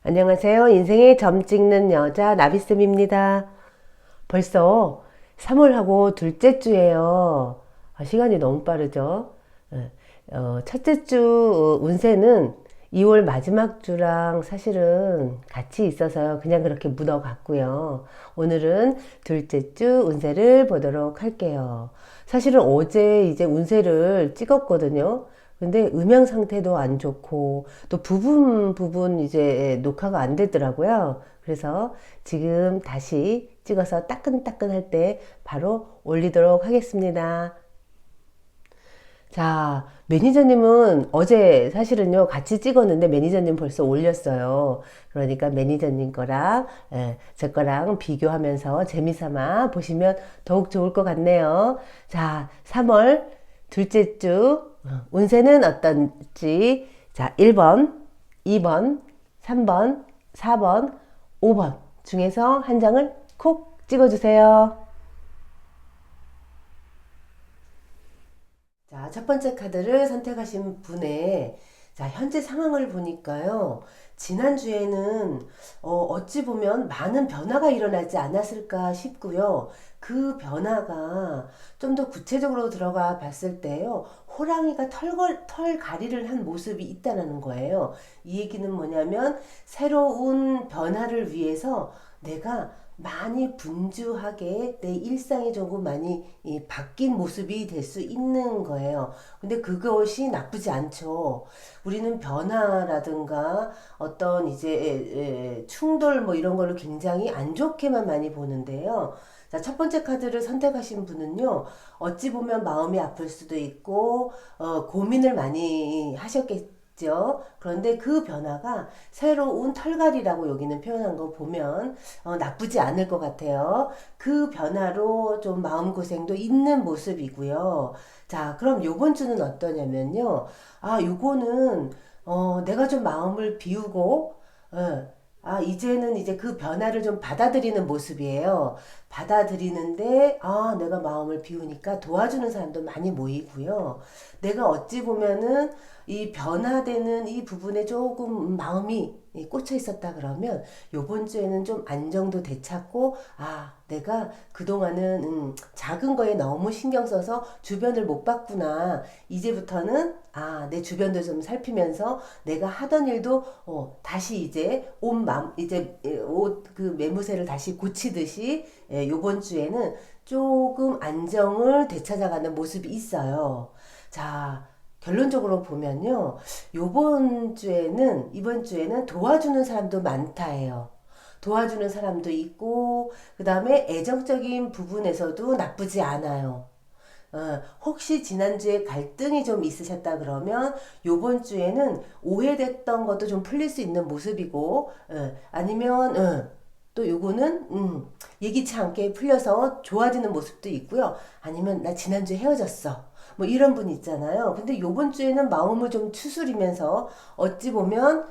안녕하세요. 인생의 점 찍는 여자 나비쌤입니다. 벌써 3월하고 둘째 주예요. 시간이 너무 빠르죠? 첫째 주 운세는 2월 마지막 주랑 사실은 같이 있어서요. 그냥 그렇게 묻어갔고요. 오늘은 둘째 주 운세를 보도록 할게요. 사실은 어제 이제 운세를 찍었거든요. 근데 음향 상태도 안 좋고 또 부분 이제 녹화가 안 되더라고요. 그래서 지금 다시 찍어서 따끈따끈할 때 바로 올리도록 하겠습니다. 자, 매니저님은 어제 사실은요, 같이 찍었는데 매니저님 벌써 올렸어요. 그러니까 매니저님 거랑, 제 거랑 비교하면서 재미삼아 보시면 더욱 좋을 것 같네요. 자, 3월 둘째 주, 운세는 어떤지, 자, 1번, 2번, 3번, 4번, 5번 중에서 한 장을 콕 찍어주세요. 자, 첫 번째 카드를 선택하신 분의 자, 현재 상황을 보니까요. 지난주에는 어찌 보면 많은 변화가 일어나지 않았을까 싶고요. 그 변화가 좀 더 구체적으로 들어가 봤을 때요. 호랑이가 털가리를 한 모습이 있다는 거예요. 이 얘기는 뭐냐면 새로운 변화를 위해서 내가 많이 분주하게 내 일상이 조금 많이 바뀐 모습이 될 수 있는 거예요. 근데 그것이 나쁘지 않죠. 우리는 변화라든가 어떤 이제 충돌 뭐 이런 걸로 굉장히 안 좋게만 많이 보는데요. 자, 첫 번째 카드를 선택하신 분은요, 어찌 보면 마음이 아플 수도 있고, 고민을 많이 하셨겠죠. 그런데 그 변화가 새로운 털갈이라고 여기는 표현한 거 보면 나쁘지 않을 것 같아요. 그 변화로 좀 마음고생도 있는 모습이고요. 자, 그럼 요번 주는 어떠냐면요. 요거는 내가 좀 마음을 비우고 이제는 이제 그 변화를 좀 받아들이는 모습이에요. 받아들이는데, 내가 마음을 비우니까 도와주는 사람도 많이 모이고요. 내가 어찌 보면은 이 변화되는 이 부분에 조금 마음이 꽂혀 있었다 그러면, 요번 주에는 좀 안정도 되찾고, 내가 그동안은 작은 거에 너무 신경 써서 주변을 못 봤구나. 이제부터는 내 주변도 좀 살피면서 내가 하던 일도 다시 이제 옷 그 매무새를 다시 고치듯이 요번 주에는 조금 안정을 되찾아가는 모습이 있어요. 자, 결론적으로 보면요. 이번 주에는 도와주는 사람도 많다예요. 도와주는 사람도 있고, 그 다음에 애정적인 부분에서도 나쁘지 않아요. 혹시 지난주에 갈등이 좀 있으셨다 그러면 요번 주에는 오해됐던 것도 좀 풀릴 수 있는 모습이고, 아니면 또 요거는 예기치 않게 풀려서 좋아지는 모습도 있고요. 아니면 나 지난주에 헤어졌어. 뭐 이런 분 있잖아요. 근데 요번 주에는 마음을 좀 추스리면서 어찌 보면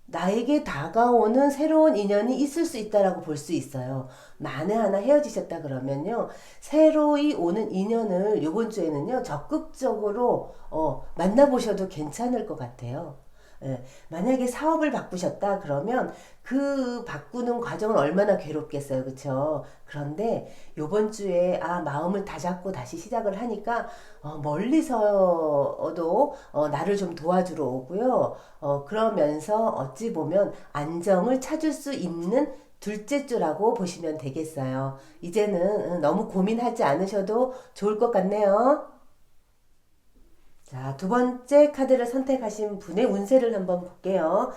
나에게 다가오는 새로운 인연이 있을 수 있다라고 볼 수 있어요. 만에 하나 헤어지셨다 그러면요. 새로이 오는 인연을 요번 주에는요. 적극적으로 만나보셔도 괜찮을 것 같아요. 만약에 사업을 바꾸셨다 그러면 그 바꾸는 과정은 얼마나 괴롭겠어요. 그쵸? 그런데 요번 주에 마음을 다잡고 다시 시작을 하니까 멀리서도 나를 좀 도와주러 오고요. 그러면서 어찌 보면 안정을 찾을 수 있는 둘째 주라고 보시면 되겠어요. 이제는 너무 고민하지 않으셔도 좋을 것 같네요. 자, 두 번째 카드를 선택하신 분의 운세를 한번 볼게요.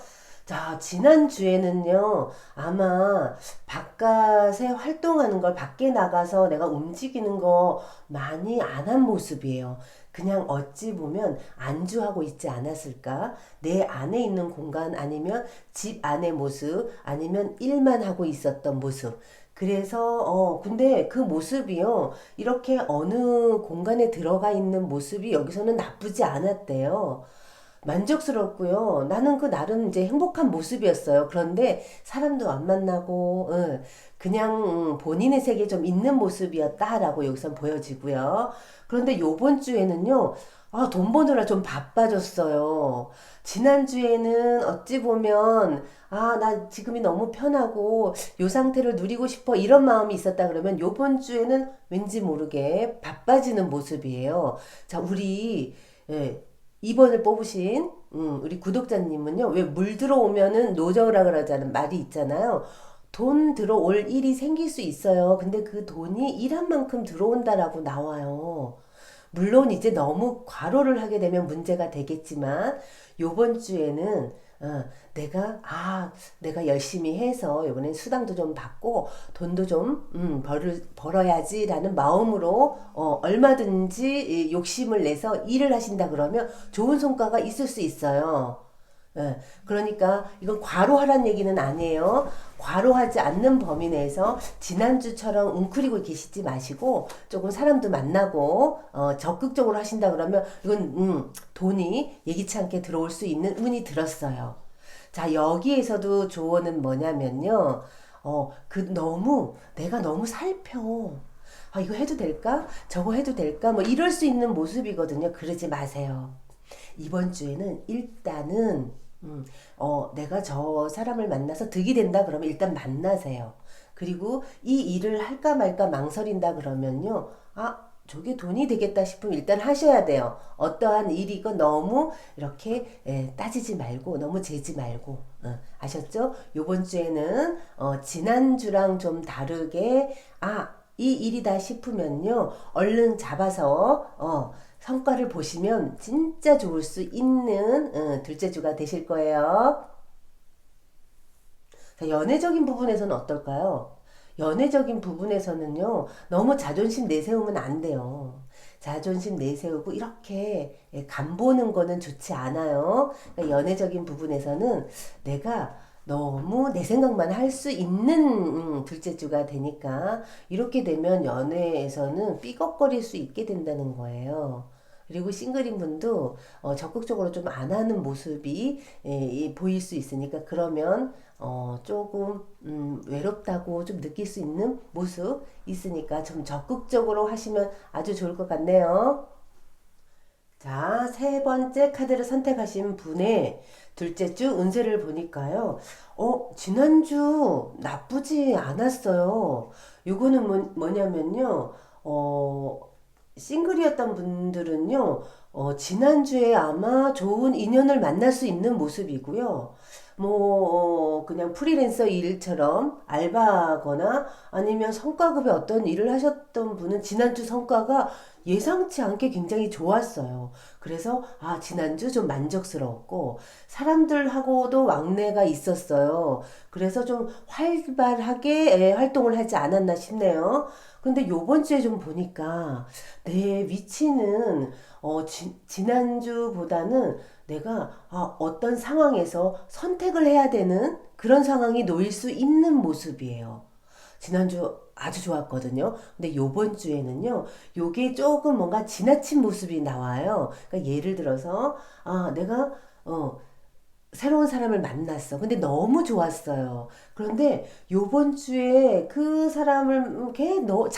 자, 지난주에는요, 아마 바깥에 활동하는 걸 밖에 나가서 내가 움직이는 거 많이 안 한 모습이에요. 그냥 어찌 보면 안주하고 있지 않았을까? 내 안에 있는 공간 아니면 집 안의 모습 아니면 일만 하고 있었던 모습. 그래서 근데 그 모습이요. 이렇게 어느 공간에 들어가 있는 모습이 여기서는 나쁘지 않았대요. 만족스럽고요. 나는 그 나름 이제 행복한 모습이었어요. 그런데 사람도 안 만나고, 그냥 본인의 세계에 좀 있는 모습이었다라고 여기선 보여지고요. 그런데 요번 주에는요, 돈 버느라 좀 바빠졌어요. 지난주에는 어찌 보면, 나 지금이 너무 편하고, 요 상태를 누리고 싶어, 이런 마음이 있었다 그러면, 요번 주에는 왠지 모르게 바빠지는 모습이에요. 자, 예, 2번을 뽑으신, 우리 구독자님은요, 왜 물 들어오면은 노저우라 그러자는 말이 있잖아요. 돈 들어올 일이 생길 수 있어요. 근데 그 돈이 일한 만큼 들어온다라고 나와요. 물론 이제 너무 과로를 하게 되면 문제가 되겠지만 요번 주에는 어, 내가 열심히 해서 요번엔 수당도 좀 받고 돈도 좀 벌어야지라는 마음으로 얼마든지 욕심을 내서 일을 하신다 그러면 좋은 성과가 있을 수 있어요. 예, 그러니까 이건 과로하란 얘기는 아니에요. 과로하지 않는 범위 내에서 지난주처럼 웅크리고 계시지 마시고 조금 사람도 만나고 적극적으로 하신다 그러면 이건 돈이 예기치 않게 들어올 수 있는 운이 들었어요. 자, 여기에서도 조언은 뭐냐면요. 내가 너무 살펴. 이거 해도 될까? 저거 해도 될까? 뭐 이럴 수 있는 모습이거든요. 그러지 마세요. 이번 주에는 일단은 내가 저 사람을 만나서 득이 된다 그러면 일단 만나세요. 그리고 이 일을 할까 말까 망설인다 그러면요. 저게 돈이 되겠다 싶으면 일단 하셔야 돼요. 어떠한 일이건 너무 이렇게 따지지 말고 너무 재지 말고 아셨죠? 요번 주에는 지난주랑 좀 다르게 이 일이다 싶으면요. 얼른 잡아서 성과를 보시면 진짜 좋을 수 있는 둘째 주가 되실 거예요. 자, 연애적인 부분에서는 어떨까요? 연애적인 부분에서는요, 너무 자존심 내세우면 안 돼요. 자존심 내세우고 이렇게 간보는 거는 좋지 않아요. 그러니까 연애적인 부분에서는 내가 너무 내 생각만 할 수 있는 둘째 주가 되니까 이렇게 되면 연애에서는 삐걱거릴 수 있게 된다는 거예요. 그리고 싱글인 분도 적극적으로 좀 안 하는 모습이 보일 수 있으니까 그러면 조금 외롭다고 좀 느낄 수 있는 모습 있으니까 좀 적극적으로 하시면 아주 좋을 것 같네요. 자, 세 번째 카드를 선택하신 분의 둘째 주 운세를 보니까요. 지난주 나쁘지 않았어요. 요거는 뭐냐면요. 어, 싱글이었던 분들은요, 지난주에 아마 좋은 인연을 만날 수 있는 모습이고요. 그냥 프리랜서 일처럼 알바하거나 아니면 성과급의 어떤 일을 하셨던 분은 지난주 성과가 예상치 않게 굉장히 좋았어요. 그래서, 지난주 좀 만족스러웠고, 사람들하고도 왕래가 있었어요. 그래서 좀 활발하게 활동을 하지 않았나 싶네요. 근데 요번 주에 좀 보니까 내 위치는 지난주보다는 내가 어떤 상황에서 선택을 해야 되는 그런 상황이 놓일 수 있는 모습이에요. 지난주 아주 좋았거든요. 근데 요번 주에는요, 요게 조금 뭔가 지나친 모습이 나와요. 그러니까 예를 들어서, 내가, 새로운 사람을 만났어. 근데 너무 좋았어요. 그런데 요번 주에 그 사람을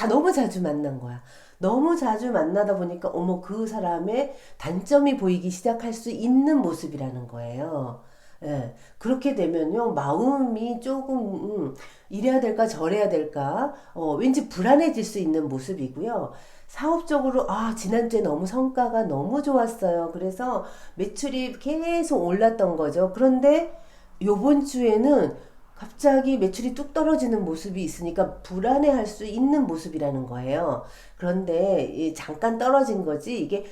너무 자주 만난 거야. 너무 자주 만나다 보니까 어머 그 사람의 단점이 보이기 시작할 수 있는 모습이라는 거예요. 예, 그렇게 되면요, 마음이 조금, 이래야 될까, 저래야 될까, 왠지 불안해질 수 있는 모습이고요. 사업적으로, 지난주에 너무 성과가 너무 좋았어요. 그래서 매출이 계속 올랐던 거죠. 그런데 요번 주에는 갑자기 매출이 뚝 떨어지는 모습이 있으니까 불안해할 수 있는 모습이라는 거예요. 그런데 잠깐 떨어진 거지 이게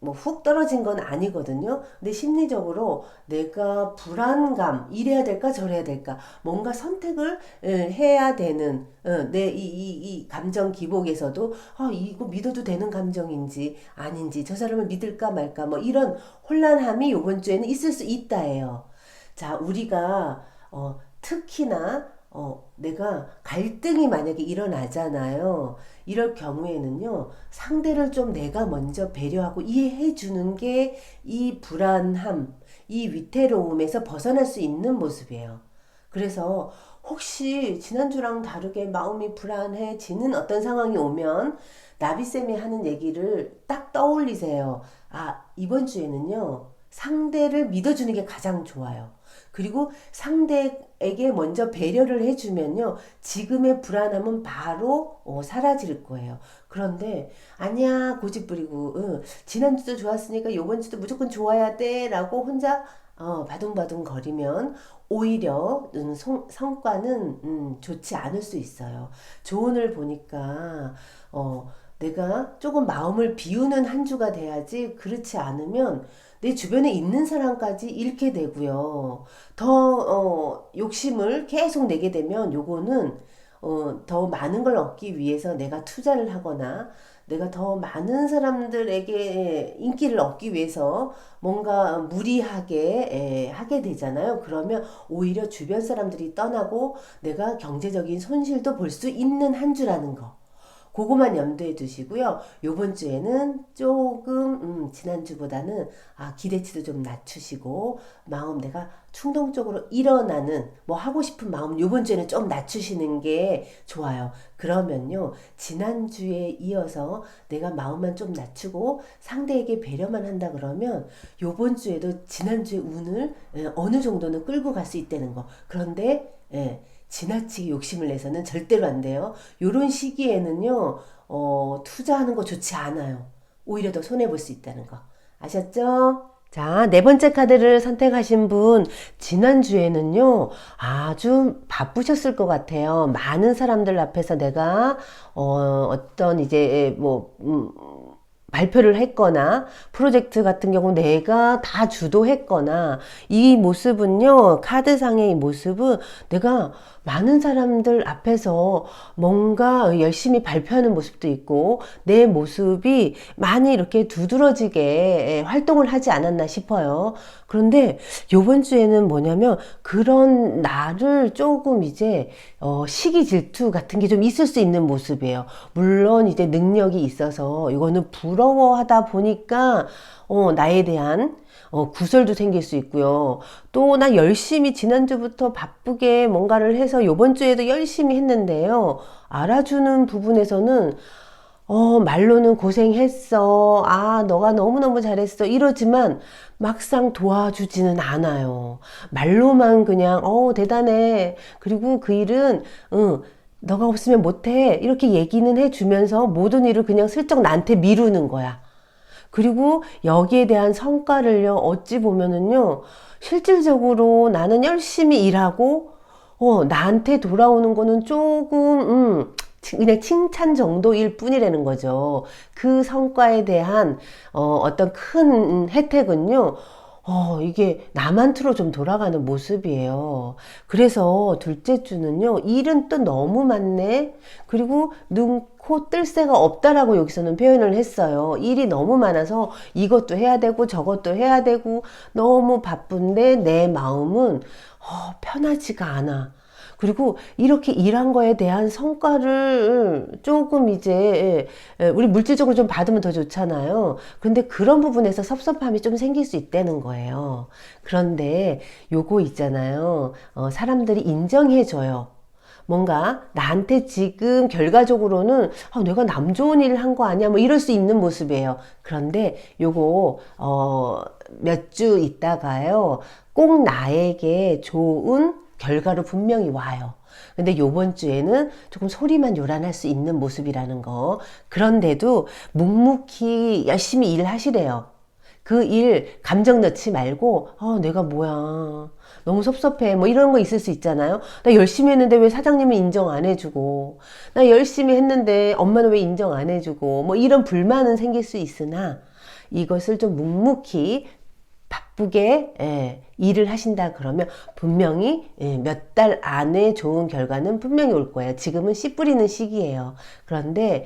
뭐 훅 떨어진 건 아니거든요. 근데 심리적으로 내가 불안감, 이래야 될까 저래야 될까 뭔가 선택을 해야 되는 이 감정 기복에서도 이거 믿어도 되는 감정인지 아닌지 저 사람을 믿을까 말까 뭐 이런 혼란함이 이번 주에는 있을 수 있다예요. 자, 우리가 특히나 내가 갈등이 만약에 일어나잖아요. 이럴 경우에는요, 상대를 좀 내가 먼저 배려하고 이해해 주는 게 이 불안함, 이 위태로움에서 벗어날 수 있는 모습이에요. 그래서 혹시 지난주랑 다르게 마음이 불안해지는 어떤 상황이 오면 나비쌤이 하는 얘기를 딱 떠올리세요. 아, 이번 주에는요, 상대를 믿어주는 게 가장 좋아요. 그리고 상대에게 먼저 배려를 해주면요, 지금의 불안함은 바로 사라질 거예요. 그런데, 아니야, 고집 부리고, 응, 지난주도 좋았으니까 요번 주도 무조건 좋아야 돼, 라고 혼자 바둥바둥 거리면 오히려 성과는 좋지 않을 수 있어요. 조언을 보니까 내가 조금 마음을 비우는 한 주가 돼야지, 그렇지 않으면 내 주변에 있는 사람까지 잃게 되고요. 더 욕심을 계속 내게 되면 요거는 더 많은 걸 얻기 위해서 내가 투자를 하거나 내가 더 많은 사람들에게 인기를 얻기 위해서 뭔가 무리하게 하게 되잖아요. 그러면 오히려 주변 사람들이 떠나고 내가 경제적인 손실도 볼 수 있는 한 주라는 거. 그거만 염두에 두시고요. 요번 주에는 조금 지난주보다는 기대치도 좀 낮추시고 마음 내가 충동적으로 일어나는 뭐 하고 싶은 마음 요번 주에는 좀 낮추시는 게 좋아요. 그러면요. 지난주에 이어서 내가 마음만 좀 낮추고 상대에게 배려만 한다 그러면 요번 주에도 지난주의 운을 어느 정도는 끌고 갈 수 있다는 거. 그런데 지나치게 욕심을 내서는 절대로 안 돼요. 요런 시기에는요, 투자하는 거 좋지 않아요. 오히려 더 손해볼 수 있다는 거. 아셨죠? 자, 네 번째 카드를 선택하신 분, 지난주에는요, 아주 바쁘셨을 것 같아요. 많은 사람들 앞에서 내가, 어떤 이제, 발표를 했거나 프로젝트 같은 경우 내가 다 주도했거나 이 모습은요 카드상의 이 모습은 내가 많은 사람들 앞에서 뭔가 열심히 발표하는 모습도 있고 내 모습이 많이 이렇게 두드러지게 활동을 하지 않았나 싶어요. 그런데 요번 주에는 뭐냐면 그런 나를 조금 이제 시기 질투 같은 게 좀 있을 수 있는 모습이에요. 물론 이제 능력이 있어서 이거는 부러워하다 보니까 나에 대한 구설도 생길 수 있고요. 또 나 열심히 지난주부터 바쁘게 뭔가를 해서 요번 주에도 열심히 했는데요. 알아주는 부분에서는 말로는 고생했어. 너가 너무너무 잘했어. 이러지만 막상 도와주지는 않아요. 말로만 그냥, 대단해. 그리고 그 일은, 너가 없으면 못해. 이렇게 얘기는 해주면서 모든 일을 그냥 슬쩍 나한테 미루는 거야. 그리고 여기에 대한 성과를요, 어찌 보면은요, 실질적으로 나는 열심히 일하고, 나한테 돌아오는 거는 조금, 그냥 칭찬 정도일 뿐이라는 거죠. 그 성과에 대한, 어떤 큰 혜택은요, 이게 남한테로 좀 돌아가는 모습이에요. 그래서 둘째 주는요, 일은 또 너무 많네. 그리고 눈, 코 뜰 새가 없다라고 여기서는 표현을 했어요. 일이 너무 많아서 이것도 해야 되고 저것도 해야 되고 너무 바쁜데 내 마음은 편하지가 않아. 그리고 이렇게 일한 거에 대한 성과를 조금 이제 우리 물질적으로 좀 받으면 더 좋잖아요. 그런데 그런 부분에서 섭섭함이 좀 생길 수 있다는 거예요. 그런데 요거 있잖아요. 사람들이 인정해줘요. 뭔가 나한테 지금 결과적으로는 내가 남 좋은 일을 한 거 아니야 뭐 이럴 수 있는 모습이에요. 그런데 요거 몇 주 있다가요 꼭 나에게 좋은 결과로 분명히 와요. 근데 요번 주에는 조금 소리만 요란할 수 있는 모습이라는 거. 그런데도 묵묵히 열심히 일하시래요. 그 일 감정 넣지 말고 내가 뭐야 너무 섭섭해 뭐 이런 거 있을 수 있잖아요. 나 열심히 했는데 왜 사장님은 인정 안 해주고 나 열심히 했는데 엄마는 왜 인정 안 해주고 뭐 이런 불만은 생길 수 있으나 이것을 좀 묵묵히 바쁘게 일을 하신다 그러면 분명히 몇 달 안에 좋은 결과는 분명히 올 거예요. 지금은 씨 뿌리는 시기예요. 그런데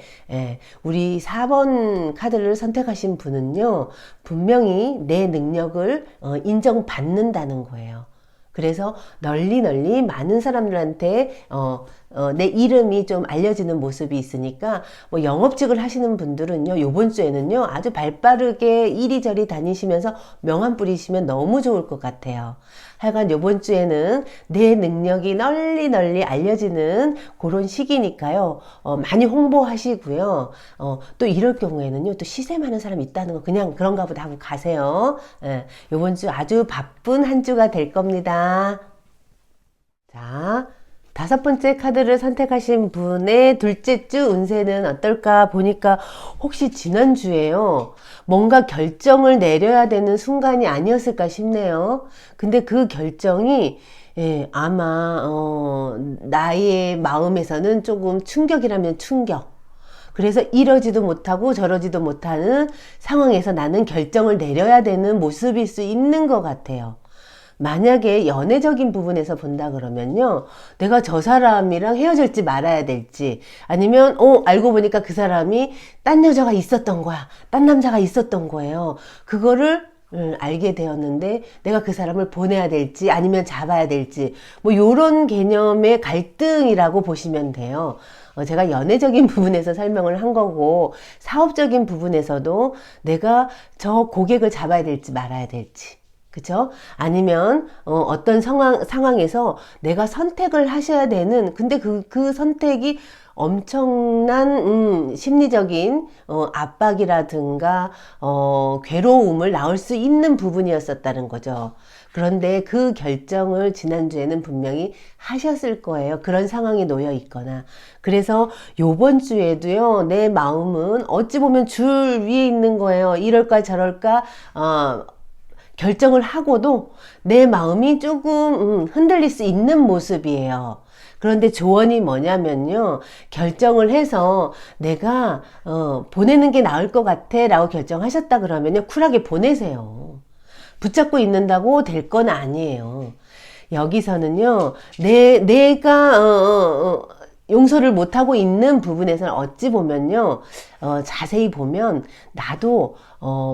우리 4번 카드를 선택하신 분은요. 분명히 내 능력을 인정받는다는 거예요. 그래서 널리 많은 사람들한테 내 이름이 좀 알려지는 모습이 있으니까 뭐 영업직을 하시는 분들은요, 요번 주에는요, 아주 발빠르게 이리저리 다니시면서 명함 뿌리시면 너무 좋을 것 같아요. 하여간 요번 주에는 내 능력이 널리 널리 알려지는 그런 시기니까요. 많이 홍보하시고요. 또 이럴 경우에는요, 또 시세 많은 사람이 있다는 거 그냥 그런가 보다 하고 가세요. 예, 요번 주 아주 바쁜 한 주가 될 겁니다. 자, 다섯 번째 카드를 선택하신 분의 둘째 주 운세는 어떨까 보니까 혹시 지난주에요. 뭔가 결정을 내려야 되는 순간이 아니었을까 싶네요. 근데 그 결정이 아마 나의 마음에서는 조금 충격이라면 충격. 그래서 이러지도 못하고 저러지도 못하는 상황에서 나는 결정을 내려야 되는 모습일 수 있는 것 같아요. 만약에 연애적인 부분에서 본다 그러면요, 내가 저 사람이랑 헤어질지 말아야 될지, 아니면 알고 보니까 그 사람이 딴 여자가 있었던 거야, 딴 남자가 있었던 거예요. 그거를 알게 되었는데 내가 그 사람을 보내야 될지 아니면 잡아야 될지, 뭐 요런 개념의 갈등이라고 보시면 돼요. 제가 연애적인 부분에서 설명을 한 거고, 사업적인 부분에서도 내가 저 고객을 잡아야 될지 말아야 될지, 그죠? 아니면 어떤 상황에서 내가 선택을 하셔야 되는, 근데 그 선택이 엄청난 심리적인 압박이라든가 괴로움을 낳을 수 있는 부분이었었다는 거죠. 그런데 그 결정을 지난주에는 분명히 하셨을 거예요. 그런 상황에 놓여 있거나. 그래서 요번 주에도요, 내 마음은 어찌 보면 줄 위에 있는 거예요. 이럴까 저럴까 결정을 하고도 내 마음이 조금 흔들릴 수 있는 모습이에요. 그런데 조언이 뭐냐면요, 결정을 해서 내가 보내는 게 나을 것 같아 라고 결정하셨다 그러면요, 쿨하게 보내세요. 붙잡고 있는다고 될 건 아니에요. 여기서는요, 내가 용서를 못하고 있는 부분에서는 어찌 보면요, 자세히 보면 나도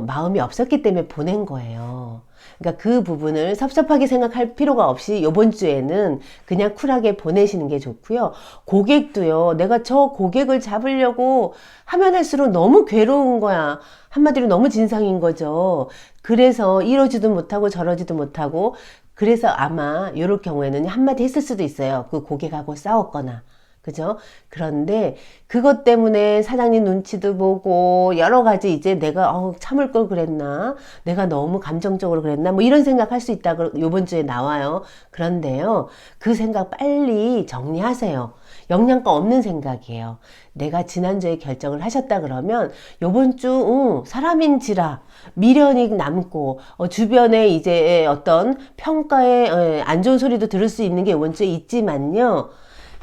마음이 없었기 때문에 보낸 거예요. 그러니까 그 부분을 섭섭하게 생각할 필요가 없이 요번 주에는 그냥 쿨하게 보내시는 게 좋고요. 고객도요, 내가 저 고객을 잡으려고 하면 할수록 너무 괴로운 거야. 한마디로 너무 진상인 거죠. 그래서 이러지도 못하고 저러지도 못하고, 그래서 아마 이럴 경우에는 한마디 했을 수도 있어요. 그 고객하고 싸웠거나. 그죠? 그런데 그것 때문에 사장님 눈치도 보고 여러 가지 이제 내가 참을 걸 그랬나? 내가 너무 감정적으로 그랬나? 뭐 이런 생각할 수 있다고 요번 주에 나와요. 그런데요, 그 생각 빨리 정리하세요. 영양가 없는 생각이에요. 내가 지난주에 결정을 하셨다 그러면 요번 주 사람인지라 미련이 남고 주변에 이제 어떤 평가에 안 좋은 소리도 들을 수 있는 게 요번 주에 있지만요,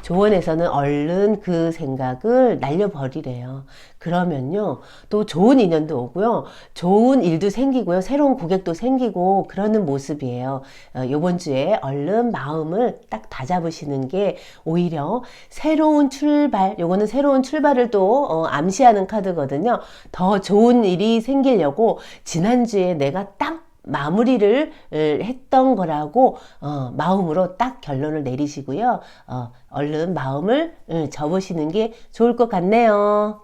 조언에서는 얼른 그 생각을 날려버리래요. 그러면요, 또 좋은 인연도 오고요, 좋은 일도 생기고요, 새로운 고객도 생기고 그러는 모습이에요. 요번 주에 얼른 마음을 딱 다잡으시는 게 오히려 새로운 출발, 요거는 새로운 출발을 또 암시하는 카드거든요. 더 좋은 일이 생기려고 지난주에 내가 딱 마무리를 했던 거라고 마음으로 딱 결론을 내리시고요. 얼른 마음을 접으시는 게 좋을 것 같네요.